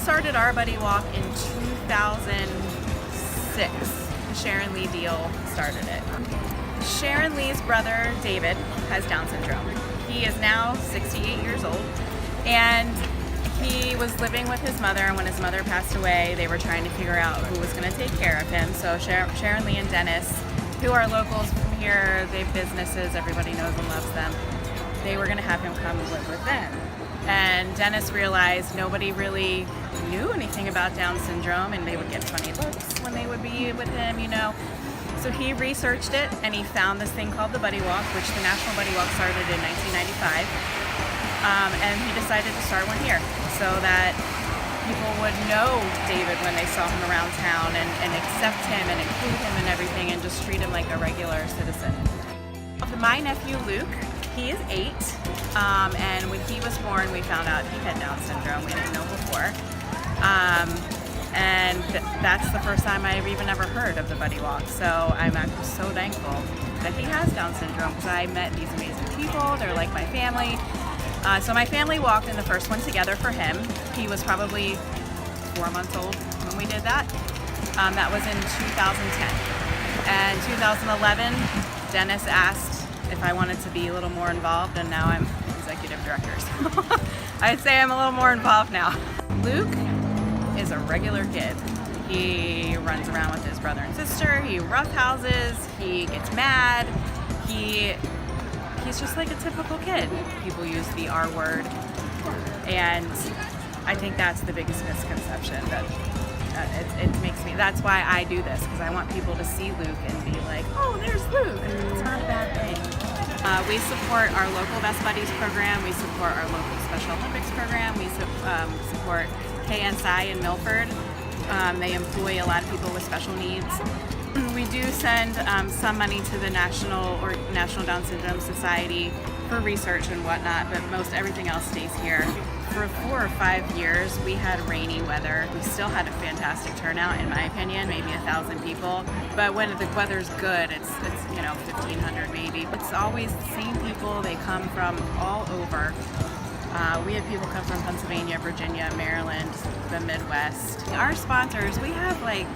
started our Buddy Walk in 2006. Sharon Lee Deal started it. Sharon Lee's brother, David, has Down syndrome. He is now 68 years old, and he was living with his mother, and when his mother passed away, they were trying to figure out who was going to take care of him. So Sharon Lee and Dennis, who are locals from here, they have businesses, everybody knows and loves them, they were going to have him come and live with them. And Dennis realized nobody really knew anything about Down syndrome, and they would get funny looks when they would be with him, you know. So he researched it, and he found this thing called the Buddy Walk, which the National Buddy Walk started in 1995. And he decided to start one here so that people would know David when they saw him around town and accept him and include him in everything and just treat him like a regular citizen. My nephew Luke, he is 8, and when he was born we found out he had Down syndrome. We didn't know before. And that's the first time I've even ever heard of the Buddy Walk. So I'm so thankful that he has Down syndrome, because I met these amazing people. They're like my family. So my family walked in the first one together for him. He was probably 4 months old when we did that. That was in 2010. And 2011, Dennis asked if I wanted to be a little more involved, and now I'm executive director. So I'd say I'm a little more involved now. Luke is a regular kid. He runs around with his brother and sister, he roughhouses, he gets mad, he's just like a typical kid. People use the R word, and I think that's the biggest misconception, that it makes me, that's why I do this, because I want people to see Luke and be like, oh, there's Luke. It's not a bad thing. We support our local Best Buddies program, we support our local Special Olympics program, we support KSI in Milford. They employ a lot of people with special needs. We do send some money to the National Down Syndrome Society for research and whatnot, but most everything else stays here. For 4 or 5 years, we had rainy weather. We still had a fantastic turnout, in my opinion, maybe 1,000 people. But when the weather's good, it's 1,500 maybe. It's always the same people. They come from all over. We have people come from Pennsylvania, Virginia, Maryland, the Midwest. Our sponsors, we have like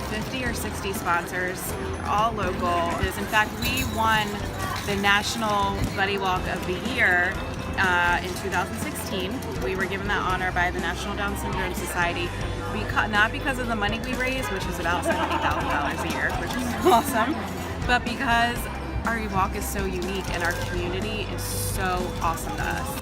50 or 60 sponsors, all local. In fact, we won the National Buddy Walk of the Year in 2016. We were given that honor by the National Down Syndrome Society, not because of the money we raised, which is about $70,000 a year, which is awesome, but because our walk is so unique and our community is so awesome to us.